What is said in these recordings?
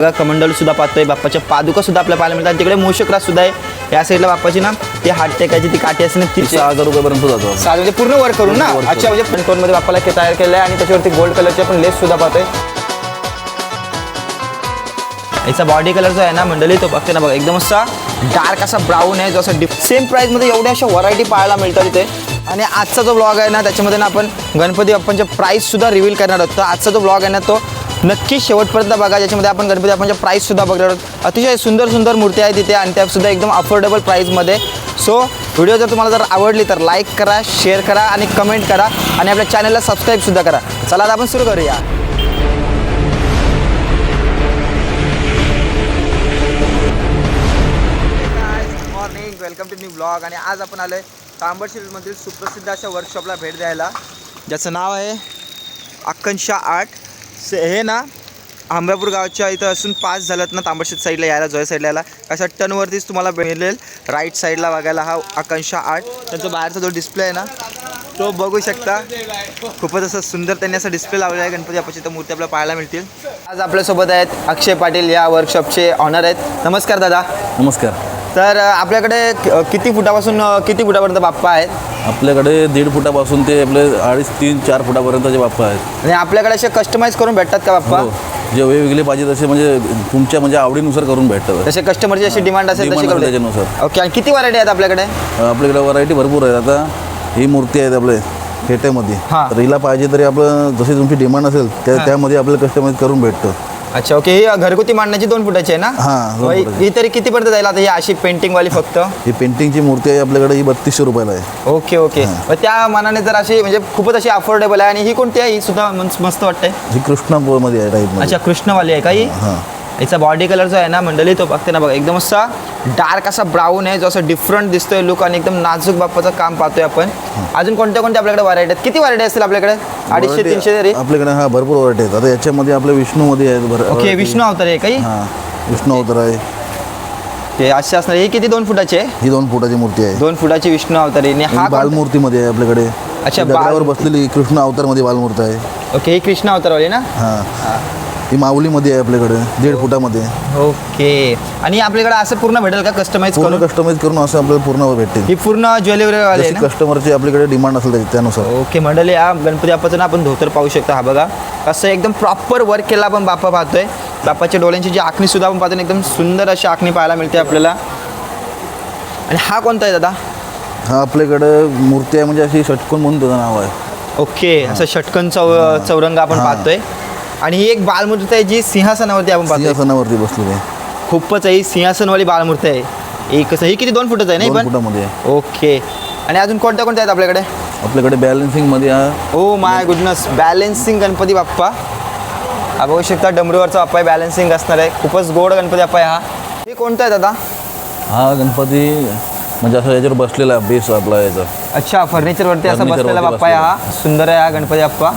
बघा कमंडल सुद्धा पाहतोय, बाप्पाच्या पादुका सुद्धा आपल्या पाहायला मिळतात. तिकडे मोशकराज सुद्धा आहे या साईडला. बाप्पाची ना ती हात टेकायची ती काठी असते ना ती 6,000 रुपयापर्यंत जातो. म्हणजे पूर्ण वर्क करून ना. अच्छा, म्हणजे फ्रंट टोनमध्ये बाप्पाला तयार केलं आहे आणि त्याच्यावरती गोल्ड कलरचे आपण लेस सुद्धा पाहतोय. याचा बॉडी कलर जो आहे ना मंडळी तो बघते ना बघा एकदम असा डार्क असा ब्राऊन आहे, जो असा सेम प्राईसमध्ये एवढ्या अशा व्हरायटी पाहायला मिळतात इथे. आणि आजचा जो ब्लॉग आहे ना त्याच्यामध्ये ना आपण गणपती बाप्पांचे प्राईस सुद्धा रिव्हील करणार आहोत. तर आजचा जो ब्लॉग आहे ना तो नक्की शेवटपर्यंत बघा, ज्याच्यामध्ये आपण गणपती बाप्पांच्या प्राईस सुद्धा बघणार आहोत. अतिशय सुंदर सुंदर मूर्ती आहेत तिथे आणि त्यासुद्धा एकदम अफोर्डेबल प्राईसमध्ये. सो व्हिडिओ जर तुम्हाला जर आवडली तर लाईक करा, शेअर करा आणि कमेंट करा आणि आपल्या चॅनलला सबस्क्राईब सुद्धा करा. चला आता आपण सुरू करूया. Morning, welcome to new blog. आणि आज आपण आलोय तांबडशीमधील सुप्रसिद्ध अशा वर्कशॉपला भेट द्यायला, ज्याचं नाव आहे आकांक्षा आर्ट. हे ना आंब्यापूर गावच्या इथं असून 5 झालं ना तांबडशीत साईडला यायला, जोय साईडला यायला अशा टनवरतीच तुम्हाला मिळेल. राईट साईडला बघायला हा आकांक्षा आर्ट. त्यांचा बाहेरचा जो डिस्प्ले आहे ना तो बघू शकता. खूपच असं सुंदर त्यांनी असा डिस्प्ले लावलेला आहे. गणपती बाप्पाची तर मूर्ती आपल्याला पाहायला मिळतील. आज आपल्यासोबत आहेत अक्षय पाटील, या वर्कशॉपचे ऑनर आहेत. नमस्कार दादा. नमस्कार. तर आपल्याकडे किती फुटापासून किती फुटापर्यंत बाप्पा आहेत? आपल्याकडे 1.5 फुटापासून ते आपले 2.5, 3, 4 फुटापर्यंतचे बाप्पा आहेत. आणि आपल्याकडे असे कस्टमाइज करून भेटतात का बाप्पा? हो. जे वेगवेगळे पाहिजे तसे म्हणजे तुमच्या म्हणजे आवडीनुसार करून भेटतात. जसे कस्टमरची अशी डिमांड असेल तशी करून त्याच्यानुसार. ओके. आणि किती व्हरायटी आहेत आपल्याकडे? आपल्याकडे व्हरायटी भरपूर आहेत. आता ही मूर्ती आहेत आपले फेट्यामध्ये. तर हिला पाहिजे तरी आपलं जशी तुमची डिमांड असेल त्यामध्ये आपल्याला कस्टमाइज करून भेटतं. अच्छा, ओके. ही घरगुती मांडण्याची 2 फुटाची आहे ना? हां. ही तरी कितीपर्यंत जाईल आता ही अशी पेंटिंगवाली फक्त? ही पेंटिंगची मूर्ती आहे आपल्याकडे, ही 3200 रुपयाला आहे. Okay okay. त्या मानाने जर अशी म्हणजे खूपच अशी अफोर्डेबल आहे. आणि ही कोणती आहे? ही सुद्धा मस्त वाटते. ही कृष्णामध्ये आहे टाईप. अच्छा, कृष्णवाली आहे का ही? हां. याचा बॉडी कलर जो आहे ना मंडळी तो बघते ना बघा एकदम असा डार्क असा ब्राऊन आहे, जो असं डिफरंट दिसतोय लुक आणि एकदम नाजूक बाप्पाचं काम पाहतोय आपण. अजून कोणत्या कोणत्या आपल्याकडे व्हरायटी आहेत? किती व्हरायटी असतील आपल्याकडे? 250-300 तरी आपल्याकडे. हा, भरपूर व्हरायटी आहेत. आता याच्यामध्ये आपल्या विष्णूमध्ये आहेत. ओके, विष्णू अवतार आहे काही? हां, विष्णू अवतार आहे. ते असे असणार. ही किती 2 फुटाची आहे? ही 2 फुटाची मूर्ती आहे. 2 फुटाची विष्णू अवतार आहे. हा बालमूर्तीमध्ये आहे आपल्याकडे. अच्छा, दगडावर बसलेली कृष्ण अवतारमध्ये बालमूर्ती आहे. ओके, ही कृष्ण अवतारवाली ना? हां. ही माऊलीमध्ये आहे आपल्याकडे 1.5 फुटामध्ये. ओके. आणि आपल्याकडे असं पूर्ण भेटेल का कस्टमाइज पूर्ण करून? कस्टमाइज करून असं आपल्याला पूर्ण भेटेल. ही पूर्ण ज्वेलरी वाली आहे ना? कस्टमरची आपल्याकडे डिमांड असेल त्यानुसार. ओके मंडळी, या गणपती बाप्पाचं ना आपण धोतर पाहू शकता. हा बघा कसं एकदम प्रॉपर वर्क केला आपण बाप्पा पाहतोय. बाप्पाच्या डोळ्यांची जी आखणी सुद्धा आपण पाहतो, एकदम सुंदर अशी आखणी पाहायला मिळते आपल्याला. आणि हा कोणता आहे दादा? हा आपल्याकडे मूर्ती आहे म्हणजे अशी षटकोन म्हणून त्याचं नाव आहे. ओके, असं षटकोन चौरंग आपण पाहतोय. आणि ही एक बालमूर्ती आहे जी सिंहासनावरती आपण पाहतोय. सिंहासनावरती बसलेली आहे. खूपच आहे, ही सिंहासनवाली बालमूर्ती आहे. एक ही किती 2 फुटाचं आहे ना? 2 फुटामध्ये आहे. ओके. आणि अजून कोणत्या कोणत्या आहेत आपल्याकडे? आपल्याकडे बॅलन्सिंगमध्ये oh my goodness, balancing Ganpati Bappa. हा बघू शकता डमरूवरचा बाप्पा आहे, बॅलन्सिंग असणार आहे. खूपच गोड गणपती बाप्पा आहे हा. हे कोणता आहे दादा? हा गणपती म्हणजे असं याच्यावर बसलेला बेस आपला याचा. अच्छा, फर्निचरवरती असा बसलेला बाप्पा आहे हा. सुंदर आहे हा गणपती बाप्पा.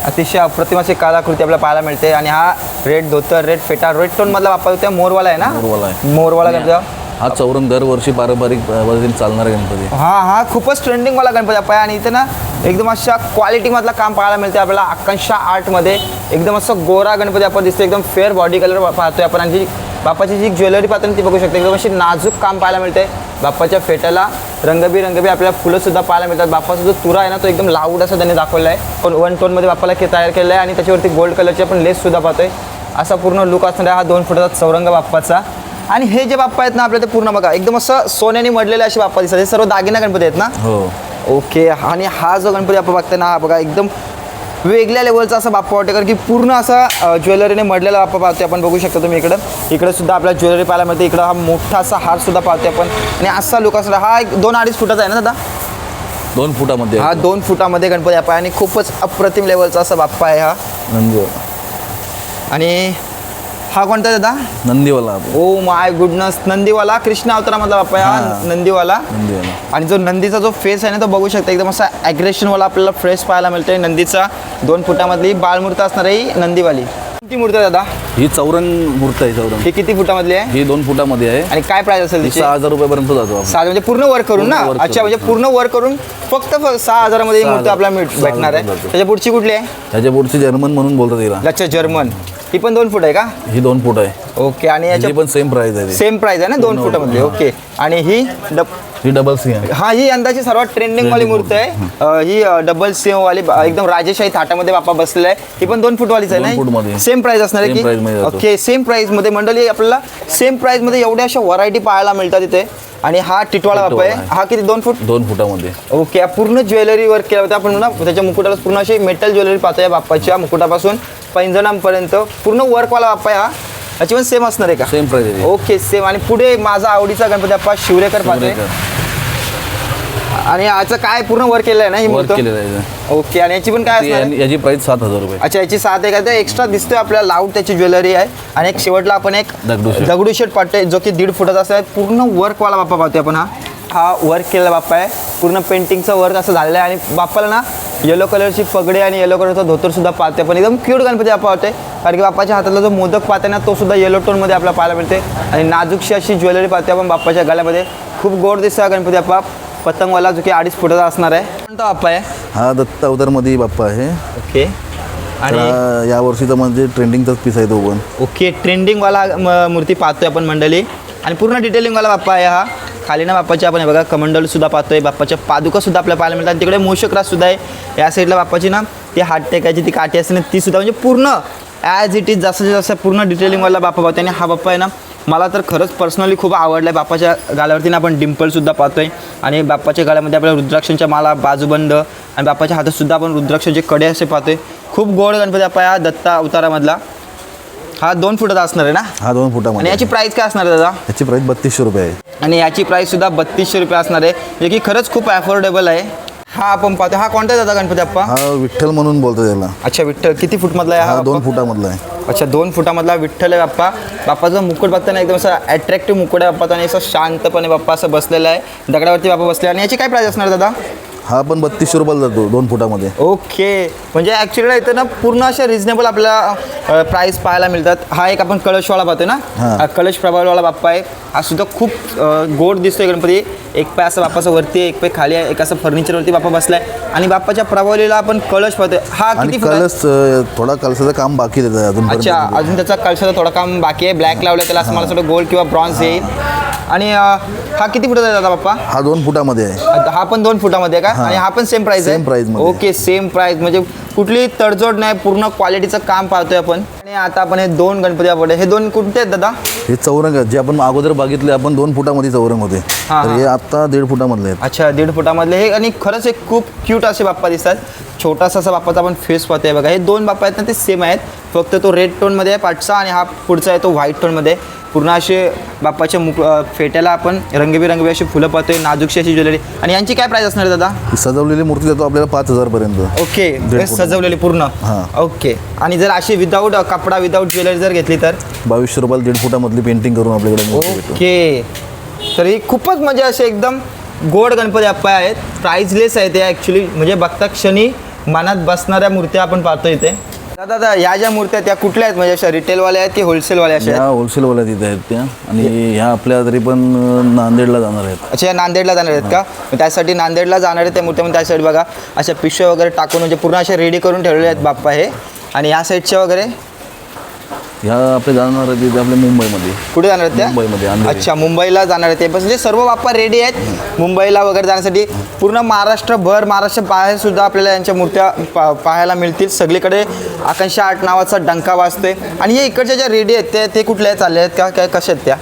अतिशय अप्रतिम अशी कलाकृती आपल्याला पाहायला मिळते. आणि हा रेड धोतर, रेड फेटा, रेड टोन मधला बाप्पा होता. मोरवाला आहे ना? मोरवाला आहे. मोरवाला गणपती. हा चौरंग दरवर्षी पारंपरिक पद्धतीने चालणारा गणपती. हा खूपच ट्रेंडिंगवाला गणपती बाप्पा आहे. आणि इथे ना एकदम अशा क्वालिटीमधलं काम पाहायला मिळते आपल्याला आकांक्षा आर्टमध्ये. एकदम असं गोरा गणपती बाप्पा दिसतो, एकदम फेअर बॉडी कलर पाहतोय आपण. आणि जी बाप्पाची जी ज्वेलरी पाहतो ती बघू शकतो, एकदम अशी नाजूक काम पाहायला मिळते. बाप्पाच्या फेट्याला रंगबिरंगी आपल्याला फुलं सुद्धा पाहायला मिळतात. बाप्पाचा जो तुरा आहे ना तो एकदम लाऊड असा त्यांनी दाखवला आहे. पण 1 टोनमध्ये बाप्पाला तयार केलेला आहे. आणि त्याच्यावरती गोल्ड कलरचे आपण लेस सुद्धा पाहतोय. असा पूर्ण लुक असणारा हा 2 फुटाचा चौरंग बाप्पाचा. आणि हे जे बाप्पा आहेत ना आपल्या ते पूर्ण बघा एकदम असं सोन्याने मडलेले असे बाप्पा दिसतात. हे सर्व दागिना गणपती आहेत ना? हो. ओके. आणि हा जो गणपती बाप्पा बघताय ना हा बघा एकदम वेगळ्या लेवलचा असा बाप्पा वाटते, कारण की पूर्ण असा ज्वेलरीने मडलेला बाप्पा पाहतोय आपण. बघू शकता तुम्ही इकडे सुद्धा आपल्याला ज्वेलरी पाहायला मिळते. इकडं हा मोठा असा हार सुद्धा पाहतोय आपण. आणि असा लुक असणार. हा 2-2.5 फुटाचा आहे ना दादा? 2 फुटामध्ये. हा 2 फुटामध्ये गणपती बाप्पा आहे. आणि खूपच अप्रतिम लेवलचा असा बाप्पा आहे हा नंदीवाला. आणि हा कोणता आहे दादा? नंदीवाला. ओ माय गुडनेस, नंदीवाला. कृष्ण अवतारामधला बाप्पा आहे हा नंदीवाला. आणि जो नंदीचा जो फेस आहे ना तो बघू शकता, एकदम असा ॲग्रेशनवाला आपल्याला फ्रेश पाहायला मिळतोय. नंदीचा 2 फुटामधली बालमूर्ती असणार आहे ही नंदीवाली. किती मूर्ती आहे दादा? ही चौरंग मूर्ती आहे. चौरंग ही किती फुटामधली आहे? ही 2 फुटामध्ये आहे. आणि काय प्राइस असेल तिची? 6,000 रुपयापर्यंत जातो. 6,000 म्हणजे पूर्ण वर्क करून ना? अच्छा, म्हणजे पूर्ण वर्क करून फक्त 6,000 मध्ये ही मूर्ती आपल्याला भेटणार आहे. त्याच्या पुढची कुठली आहे? त्याच्या पुढची जर्मन म्हणून बोलतात तिला. अच्छा, जर्मन. ही पण 2 फूट आहे का? ही 2 फूट आहे. ओके. आणि याची याच्या पण सेम प्राइस आहे. सेम प्राइस आहे ना 2 फुटामध्ये. ओके. आणि ही ही डबल सी आहे. हा, ही यंदाची सर्वात ट्रेंडिंग वाली मूर्ती आहे. ही डबल सिंह वाली एकदम राजेशाही थाटामध्ये बाप्पा बसलेला आहे. ही पण 2 फूट वालीच आहे 2 फूटमध्ये. ना? सेम प्राइस असणार आहे Same price मध्ये की? जातो. ओके. सेम प्राइस मध्ये मंडळी आपल्याला सेम प्राइस मध्ये एवढ्या अशा व्हरायटी पाहायला मिळतात इथे. आणि हा टिटवाळा बाप्पा आहे. टिटवाळा हा किती 2 फूट? 2 फुटामध्ये. ओके. हा पूर्ण ज्वेलरी वर्क केला होता आपण ना, त्याच्या मुकुटाला पूर्ण अशी मेटल ज्वेलरी पाहतोय बाप्पाच्या मुकुटापासून पैंजणांपर्यंत पूर्ण वर्कवाला बाप्पा आहे हा. याची पण सेम असणार आहे का? सेम प्राइस आहे. ओके. सेम. आणि पुढे माझा आवडीचा गणपती बाप्पा शिवरेकर पाहतोय. आणि याचं काय पूर्ण वर्क केलं आहे ना ही वर्क मूर्ती? केलेलं आहे. ओके. आणि याची पण काय असणार आहे? याची प्राइस 7,000 रुपये. अच्छा, याची 7 आहे का? एक्स्ट्रा दिसतोय आपल्याला लाऊड त्याची ज्वेलरी आहे. आणि एक शेवटला आपण एक दगडूशेठ पाहतोय जो की 1.5 फुटाचा असं आहे. पूर्ण वर्कवाला बाप्पा पाहतोय आपण. हा वर्क केलेला बाप्पा आहे. पूर्ण पेंटिंगचं वर्क असं झालेलं आहे. आणि बाप्पाला ना येलो कलरची पगडी आणि येलो कलरचा धोतर सुद्धा पाहतोय. पण एकदम क्यूट गणपती बाप्पा होते. कारण की बाप्पाच्या हातातला जो मोदक पाहते ना तो सुद्धा येलो टोनमध्ये आपल्याला पाहायला मिळते. आणि नाजूकशी अशी ज्वेलरी पाहते आपण बाप्पाच्या गळ्यामध्ये. खूप गोड दिसतो गणपती बाप्पा. पतंगवाला जो की 2.5 फुटाचा असणार आहे. कोणता बाप्पा आहे? हा दत्त अवतारमध्ये बाप्पा आहे. ओके. आणि या वर्षीचा म्हणजे ट्रेंडिंगचाच पीस आहे तो पण. ओके. ट्रेंडिंगवाला मूर्ती पाहतोय आपण मंडळी. आणि पूर्ण डिटेलिंगवाला बाप्पा आहे हा. खाली ना बाप्पाची आपण हे बघा कमंडल सुद्धा पाहतोय. बाप्पाच्या पादुका सुद्धा आपल्याला पाहायला मिळतात. तिकडे मूषकराज सुद्धा आहे. या साईडला बाप्पाची ना ती हात टेकायची ती काठी असते ना ती सुद्धा म्हणजे पूर्ण ॲज इट इज जसं जसं पूर्ण डिटेलिंगवाला बाप्पा पाहतोय. आणि हा बाप्पा आहे ना मला तर खरंच पर्सनली खूप आवडला आहे. बाप्पाच्या गालावरती ना आपण डिम्पलसुद्धा पाहतोय. आणि बाप्पाच्या गाळ्यामध्ये आपल्याला रुद्राक्षांच्या माला, बाजूबंद आणि बाप्पाच्या हातातसुद्धा आपण रुद्राक्षांचे कडे असे पाहतोय. खूप गोड गणपती बाप्पा या दत्ता अवतारामधला. हा 2 फुटाचा असणार आहे ना? हा 2 फुटामध्ये. आणि याची प्राइस काय असणार आहे दादा? याची प्राइस 3200 रुपये आहे. आणि याची प्राइस सुद्धा 3200 रुपये असणार आहे, जे की खरंच खूप अफोर्डेबल आहे. हा आपण पाहतो. हा कोणता दादा गणपती बाप्पा? हा विठ्ठल म्हणून बोलतो त्याला. अच्छा, विठ्ठल. किती फूटमधला आहे हा हा? 2 फुटामधला आहे. अच्छा, 2 फुटामधला विठ्ठल आहे बाप्पा. बाप्पाचा मुकुट बघताना एकदम असं अट्रॅक्टिव्ह मुकुट आहे बाप्पाचा. आणि असं शांतपणे बाप्पा असं बसलेला आहे. दगडावरती बाप्पा बसले. आणि याची काय प्राइस असणार दादा? हा पण 3200 रुपयाला जातो 2 फुटामध्ये. ओके. म्हणजे ॲक्च्युली इथं ना पूर्ण अशा रिजनेबल आपल्याला प्राईस पाहायला मिळतात. हा एक आपण कळशवाला पाहतो ना, हा कळश प्रभाववाला बाप्पा आहे. हा सुद्धा खूप गोड दिसतोय गणपती. एक पाय असं बाप्पाचं वरती आहे, एक पाय खाली आहे, एक असं फर्निचरवरती बाप्पा बसलाय. आणि बाप्पाच्या प्रभावलीला आपण कळश पाहतोय. हा किती फुट? कळस थोडा कळसाचं काम बाकी देतं अजून. अच्छा, अजून त्याचा कळशाचं थोडं काम बाकी आहे. ब्लॅक लावलं त्याला असं मला थोडं गोल्ड किंवा ब्रॉन्झ येईल. आणि हा किती फुटाचा आहे दादा बाप्पा? हा 2 फुटामध्ये आहे. हा पण 2 फुटामध्ये आहे का? आणि हा पण सेम प्राइस आहे? सेम प्राइस मध्ये. Okay, same price. म्हणजे कुठली तडजोड नाही, पूर्ण क्वालिटीचं काम पाहतोय आपण. आणि आता आपण हे 2 गणपती आपण हे 2 कुठे आहेत दादा? हे चौरंग आहेत जे आपण अगोदर बघितले. आपण 2 फुटामध्ये चौरंग होते, तर हे आता 1.5 फुटामधले आहेत. अच्छा, 1.5 फुटामधले हे. आणि खरंच एक खूप क्यूट असे बाप्पा दिसतात. छोटासा असा बाप्पाचा आपण फेस पाहतोय बघा. हे 2 बाप्पा आहेत ना ते सेम आहेत, फक्त तो रेड टोनमध्ये आहे पाठचा आणि हा पुढचा आहे तो व्हाईट टोनमध्ये. पूर्ण असे बाप्पाच्या फेट्याला आपण रंगीबेरंगी अशी फुलं पाहतोय, नाजूकशी अशी ज्वेलरी. आणि यांची काय प्राइस असणार दादा? ही सजवलेली मूर्ती देतो आपल्याला 5000 पर्यंत. ओके, सजवलेली पूर्ण. ओके. आणि जर अशी विदाऊट कपडा विदाऊट ज्वेलरी जर घेतली तर 2200 रुपयाला 1.5 फुटामधली पेंटिंग करून आपल्याकडे मूर्ती भेटते. ओके. तर ही खूपच म्हणजे असे एकदम गोड गणपती बाप्पा आहेत. प्राइसलेस आहेत ते ॲक्च्युली. म्हणजे बघता क्षणी मनात बसणाऱ्या मूर्त्या आपण पाहतो इथे. दादा या ज्या मूर्त्या त्या कुठल्या आहेत? म्हणजे अशा रिटेलवाल्या आहेत की होलसेलवाल्या अशा? ह्या होलसेलवाल्या तिथे आहेत त्या. आणि ह्या आपल्या तरी पण नांदेडला जाणार आहेत. अच्छा, या नांदेडला जाणार आहेत का? त्यासाठी नांदेडला जाणार आहेत त्या मूर्त्या. त्या साईड बघा अशा पिशव्या वगैरे टाकून म्हणजे पूर्ण अशा रेडी करून ठेवलेले आहेत बाप्पा हे. आणि या साईडच्या वगैरे ह्या आपले जाणार आहेत तिथे आपल्या मुंबईमध्ये. कुठे जाणार आहेत त्या? मुंबईमध्ये. अच्छा, मुंबईला जाणार आहेत ते. म्हणजे सर्व बाप्पा रेडी आहेत मुंबईला वगैरे जाण्यासाठी. पूर्ण महाराष्ट्रभर, महाराष्ट्र बाहेर सुद्धा आपल्याला यांच्या मूर्त्या पाहायला मिळतील. सगळीकडे आकांक्षा आर्ट नावाचा डंका वाजतोय. आणि हे इकडच्या ज्या रेडी आहेत ते कुठल्या चालले आहेत का? काय कशा आहेत त्या?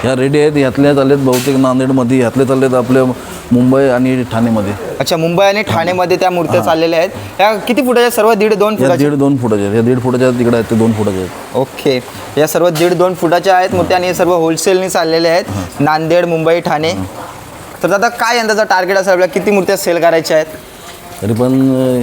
ह्या रेडी आहेत. ह्यातल्या चाललेत बहुतेक नांदेडमध्ये, ह्यातले चाललेत आपल्या मुंबई आणि ठाणेमध्ये. अच्छा, मुंबई आणि ठाणेमध्ये त्या मूर्त्या चाललेल्या आहेत. ह्या किती फुटाच्या? सर्व 1.5-2 फुटाच्या? 1.5-2 फुटाच्या. ह्या 1.5 फुटाच्या तिकडे आहेत, ते 2 फुटाच्या आहेत. ओके. या सर्व 1.5-2 फुटाच्या आहेत मूर्त्या. आणि हे सर्व होलसेलने चाललेले आहेत, नांदेड, मुंबई, ठाणे. तर दादा काय यंदाचा टार्गेट असेल आपल्याला? किती मूर्त्या सेल करायच्या आहेत? तरी पण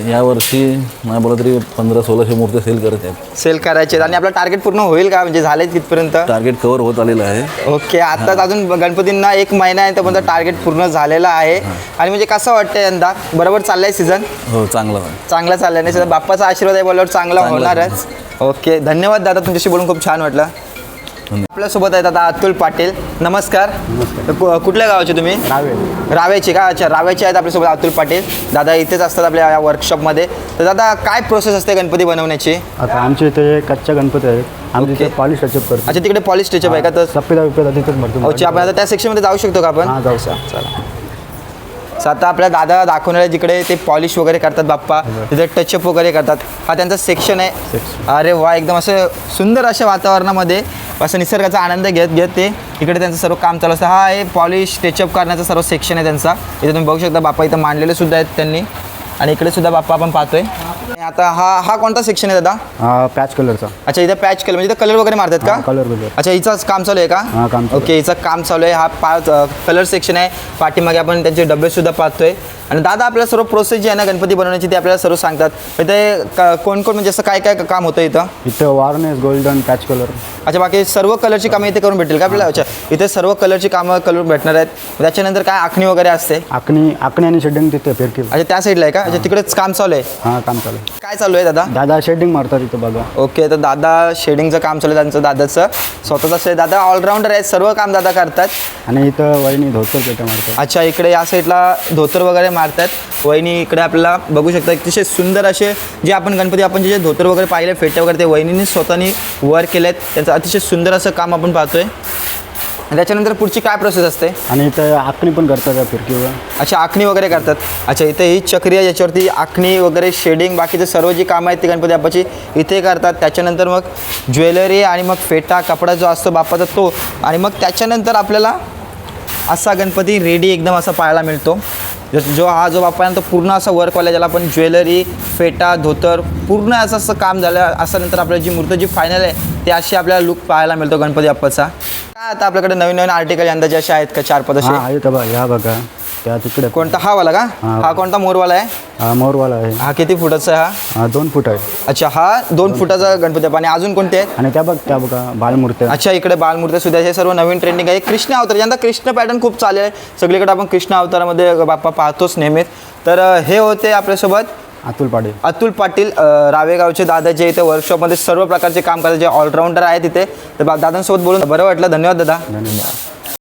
या वर्षी नाही बोला तरी 1500-1600 मूर्त्या सेल करत आहेत. सेल करायचे. आणि आपलं टार्गेट पूर्ण होईल का? म्हणजे झाले तिथपर्यंत? टार्गेट कव्हर होत आलेलं आहे. ओके. आत्ताच अजून गणपतींना 1 महिना आहे, तोपर्यंत टार्गेट पूर्ण झालेला आहे. आणि म्हणजे कसं वाटतं यंदा? बरोबर चाललाय सीझन? हो, चांगला चांगला चाललाय नाही? बाप्पाचा आशीर्वाद आहे बोलल्यावर चांगला होणारच. ओके, धन्यवाद दादा, तुमच्याशी बोलून खूप छान वाटलं. आपल्यासोबत आहेत आता अतुल पाटील. नमस्कार. कुठल्या गावाचे तुम्ही? रावेचे का? अच्छा, रावेचे आहेत आपल्यासोबत अतुल पाटील. दादा इथेच असतात आपल्या या वर्कशॉपमध्ये. तर दादा काय प्रोसेस असते गणपती बनवण्याची? आता आमच्या इथे कच्च्या गणपती आहेत. आम्ही तिथे पॉलिश टचअप करतो. अच्छा, तिकडे पॉलिश टचअप आहे का? तर सफेदा तिथेच भरतो. अच्छा, आपण आता त्या सेक्शनमध्ये जाऊ शकतो का आपण? हां, जाऊ चला. आता आपल्या दादा दाखवणारे जिकडे ते पॉलिश वगैरे करतात बाप्पा, तिथे टचअप वगैरे करतात. हा त्यांचा सेक्शन आहे. अरे वा, एकदम असं सुंदर अशा वातावरणामध्ये असं निसर्गाचा आनंद घेत घेत ते इकडे त्यांचं सर्व काम चालू असतं. हा आहे पॉलिश टचअप करण्याचा सर्व सेक्शन आहे त्यांचा. इथे तुम्ही बघू शकता बाप्पा इथं मांडलेले सुद्धा आहेत त्यांनी. आणि इकडे सुद्धा बाप्पा आपण पाहतोय. आता हा कोणता सेक्शन आहे दादा? पॅच कलरचा. अच्छा, इथं पॅच कलर म्हणजे इथं कलर वगैरे मारतात का? कलर वगैरे. अच्छा, हिचाच काम चालू आहे का? हां, काम चालू आहे. ओके, हिचं काम चालू आहे. हा कलर सेक्शन आहे. पाठीमागे आपण त्यांचे डबे सुद्धा पाहतोय. आणि दादा आपल्याला सर्व प्रोसेस जी आहे ना गणपती बनवण्याची ते आपल्याला सर्व सांगतात. इथे कोण कोण म्हणजे असं काय काय काम होतं इथं? इथं वार्निश, गोल्डन, पॅच कलर. अच्छा, बाकी सर्व कलरची कामं इथे करून भेटेल का आपल्याला? अच्छा, इथे सर्व कलरची कामं करून भेटणार आहेत. त्याच्यानंतर काय आखणी वगैरे असते? आखणी आणि शेडिंग तिथे फिरकी. अच्छा, त्या साईडला आहे का? अच्छा, तिकडेच काम चालू आहे. हां, काम चालू आहे. काय चालू आहे दादा? दादा शेडिंग मारतात इथं बघा. ओके, तर दादा शेडिंगचं काम चालू आहे त्यांचं दादाचं स्वतःचं असेल. दादा ऑलराऊंडर आहेत, सर्व काम दादा करतात. आणि इथं वहिनी धोतर पेट्या मारतात. अच्छा, इकडे या साईडला धोतर वगैरे मारतात. वहिनी इकडे आपल्याला बघू शकता अतिशय सुंदर असे जे आपण गणपती आपण जे धोतर वगैरे पाहिले फेटे वगैरे ते वहिनीने स्वतःनी वर केले आहेत. त्यांचं अतिशय सुंदर असं काम आपण पाहतोय. आणि त्याच्यानंतर पुढची काय प्रोसेस असते? आणि इथं आखणी पण करतात या फिरकीवर. अच्छा, आखणी वगैरे करतात. अच्छा, इथे ही चक्री आहे ज्याच्यावरती आखणी वगैरे शेडिंग बाकीचे सर्व जी कामं आहेत ती गणपती बाप्पाची इथे करतात. त्याच्यानंतर मग ज्वेलरी आणि मग फेटा कपडा जो असतो बाप्पाचा तो. आणि मग त्याच्यानंतर आपल्याला असा गणपती रेडी एकदम असा पाहायला मिळतो. जो बाप्पा आहे तो पूर्ण असा वर्कवाला ज्याला आपण ज्वेलरी फेटा धोतर पूर्ण असं काम झालं. असल्यानंतर आपल्याला जी मूर्ती जी फायनल आहे ते अशी आपल्याला लुक पाहायला मिळतो गणपती बाप्पाचा. काय आता आपल्याकडे नवीन नवीन आर्टिकल अंदाजे असे आहेत का 4-5 असे? हां, आहेत बघा. या बघा त्या तिकडे. कोणता? हा वाला का? हा कोणता मोरवाला आहे? हा मोरवाला आहे. हा किती फुटाचा आहे हा? हा 2 फूट आहे. अच्छा, हा 2 फुटाचा गणपती बाप्पा. आणि अजून कोणते आहेत? आणि त्या बघा बालमूर्त्या. अच्छा, इकडे बालमूर्ती सुद्धा हे सर्व नवीन ट्रेंडिंग आहे. कृष्ण अवतार यंदा कृष्ण पॅटर्न खूप चालू आहे सगळीकडे. आपण कृष्ण अवतारामध्ये बाप्पा पाहतोच नेहमीच. तर हे होते आपल्यासोबत अतुल पाटील रावेगावचे दादा जे इथे वर्कशॉपमध्ये सर्व प्रकारचे काम करतात जे ऑलराऊंडर आहेत तिथे. तर दादांसोबत बोलून बरं वाटलं. धन्यवाद दादा. धन्यवाद.